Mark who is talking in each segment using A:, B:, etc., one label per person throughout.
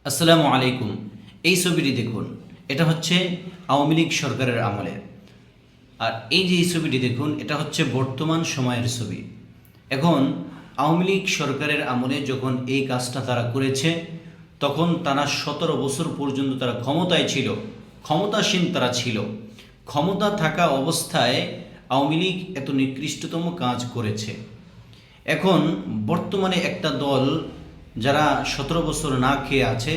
A: আসসালামু আলাইকুম। এই ছবিটি দেখুন, এটা হচ্ছে আওয়ামী লীগ সরকারের আমলে। আর এই যে এই ছবিটি দেখুন, এটা হচ্ছে বর্তমান সময়ের ছবি। এখন আওয়ামী লীগ সরকারের আমলে যখন এই কাজটা তারা করেছে, তখন তারা 17 বছর পর্যন্ত তারা ক্ষমতায় ছিল, ক্ষমতাসীন তারা ছিল। ক্ষমতা থাকা অবস্থায় আওয়ামী লীগ এত নিকৃষ্টতম কাজ করেছে। এখন বর্তমানে একটা দল যারা 17 বছর না খেয়ে আছে,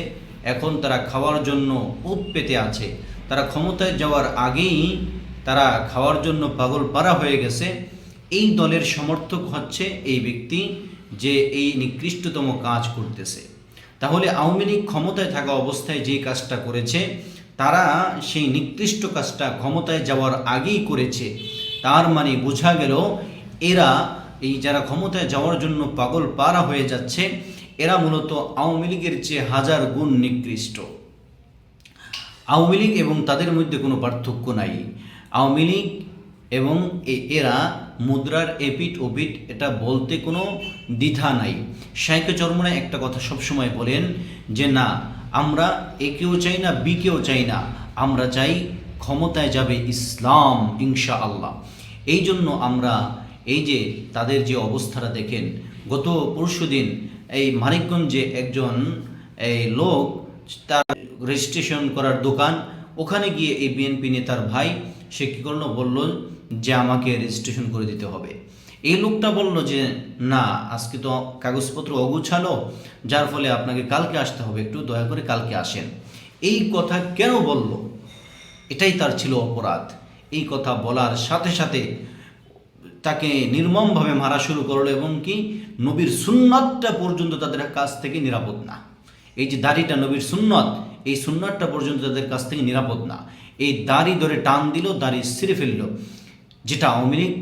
A: এখন তারা খাওয়ার জন্য উত পেতে আছে। তারা ক্ষমতায় যাওয়ার আগেই তারা খাওয়ার জন্য পাগল পারা হয়ে গেছে। এই দলের সমর্থক হচ্ছে এই ব্যক্তি যে এই নিকৃষ্টতম কাজ করতেছে। তাহলে আওয়ামী লীগ ক্ষমতায় থাকা অবস্থায় যে কাজটা করেছে, তারা সেই নিকৃষ্ট কাজটা ক্ষমতায় যাওয়ার আগেই করেছে। তার মানে বোঝা গেল এরা, এই যারা ক্ষমতায় যাওয়ার জন্য পাগল পারা হয়ে যাচ্ছে, এরা মূলত আওয়ামী লীগের চেয়ে হাজার গুণ নিকৃষ্ট। আওয়ামী লীগ এবং তাদের মধ্যে কোনো পার্থক্য নাই। আওয়ামী লীগ এবং এরা মুদ্রার এপিট ওপিট, এটা বলতে কোনো দ্বিধা নাই। শাইখে চরমনায় একটা কথা সবসময় বলেন যে না, আমরা একেও চাই না, বিকেও চাই না, আমরা চাই ক্ষমতায় যাবে ইসলাম ইনশাআল্লাহ। এই জন্য আমরা এই যে তাদের যে অবস্থাটা দেখেন, গত পরশুদিন এই মানিকগঞ্জে একজন এই লোক, তার রেজিস্ট্রেশন করার দোকান, ওখানে গিয়ে এই বিএনপি নেতার ভাই সে কী করলো, বলল যে আমাকে রেজিস্ট্রেশন করে দিতে হবে। এই লোকটা বলল যে না, আজকে তো কাগজপত্র অগুছালো, যার ফলে আপনাকে কালকে আসতে হবে, একটু দয়া করে কালকে আসেন। এই কথা কেন বলল? এটাই তার ছিল অপরাধ। এই কথা বলার সাথে সাথে তাকে নির্মমভাবে মারা শুরু করলো, এবং কি নবীর সুন্নাতটা পর্যন্ত তাদের কাছ থেকে নিরাপদ না। এই যে দাড়িটা নবীর সুন্নত, এই সুন্নাতটা পর্যন্ত তাদের কাছ থেকে নিরাপদ না। এই দাড়ি ধরে টান দিল, দাড়ি ছিঁড়ে ফেলল। যেটা আওয়ামী লীগ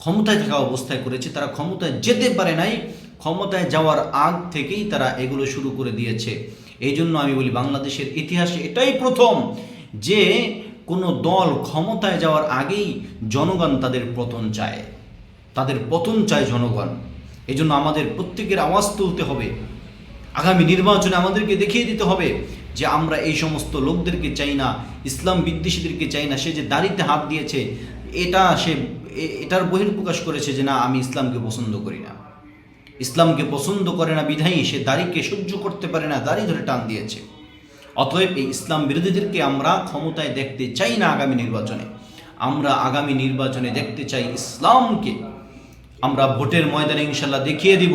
A: ক্ষমতায় থাকা অবস্থায় করেছে, তারা ক্ষমতায় যেতে পারে নাই, ক্ষমতায় যাওয়ার আগ থেকেই তারা এগুলো শুরু করে দিয়েছে। এই জন্য আমি বলি, বাংলাদেশের ইতিহাসে এটাই প্রথম যে কোনো দল ক্ষমতায় যাওয়ার আগেই জনগণ তাদের পতন চায়, তাদের পতন চায় জনগণ। এই জন্য আমাদের প্রত্যেকের আওয়াজ তুলতে হবে। আগামী নির্বাচনে আমাদেরকে দেখিয়ে দিতে হবে যে আমরা এই সমস্ত লোকদেরকে চাই না, ইসলাম বিদ্বেষীদেরকে চাই না। সে যে দাড়িতে হাত দিয়েছে, এটার বহিঃপ্রকাশ করেছে যে না, আমি ইসলামকে পছন্দ করি না। ইসলামকে পছন্দ করে না বিধায়ী সে দাড়িকে সহ্য করতে পারে না, দাড়ি ধরে টান দিয়েছে। অতএব এই ইসলাম বিরোধীদেরকে আমরা ক্ষমতায় দেখতে চাই না আগামী নির্বাচনে। আমরা আগামী নির্বাচনে দেখতে চাই ইসলামকে। আমরা ভোটের ময়দানে ইনশাল্লাহ দেখিয়ে দিব,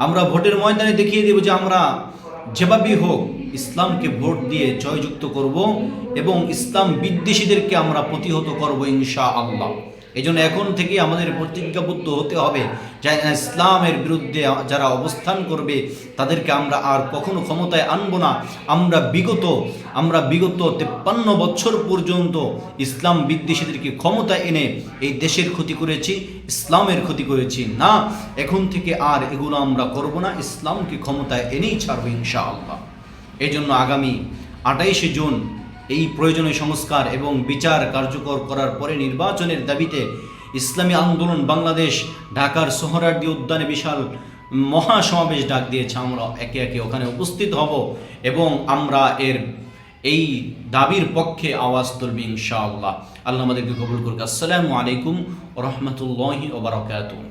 A: আমরা ভোটের ময়দানে দেখিয়ে দিব যে আমরা যেভাবেই হোক ইসলামকে ভোট দিয়ে জয়যুক্ত করব, এবং ইসলাম বিদ্বেষীদেরকে আমরা প্রতিহত করব ইনশাআল্লাহ। এই জন্য এখন থেকে আমাদের প্রতিজ্ঞাবদ্ধ হতে হবে যে ইসলামের বিরুদ্ধে যারা অবস্থান করবে তাদেরকে আমরা আর কখনো ক্ষমতায় আনব না। আমরা বিগত 53 বছর পর্যন্ত ইসলাম বিদ্বেষীদেরকে ক্ষমতায় এনে এই দেশের ক্ষতি করেছি, ইসলামের ক্ষতি করেছি না। এখন থেকে আর এগুলো আমরা করব না, ইসলামকে ক্ষমতায় এনেই ছাড়ব ইনশাআল্লাহ। এই জন্য আগামী 28শে জুন এই প্রয়োজনীয় সংস্কার এবং বিচার কার্যকর করার পরে নির্বাচনের দাবিতে ইসলামী আন্দোলন বাংলাদেশ ঢাকার সোহরাওয়ার্দী উদ্যানে বিশাল মহাসমাবেশ ডাক দিয়েছে। আমরা একে একে ওখানে উপস্থিত হব এবং আমরা এই দাবির পক্ষে আওয়াজ তুলব ইনশাআল্লাহ। আল্লাহ আমাদেরকে কবুল করুক। আসসালামু আলাইকুম ওয়া রাহমাতুল্লাহি ওয়া বারাকাতুহু।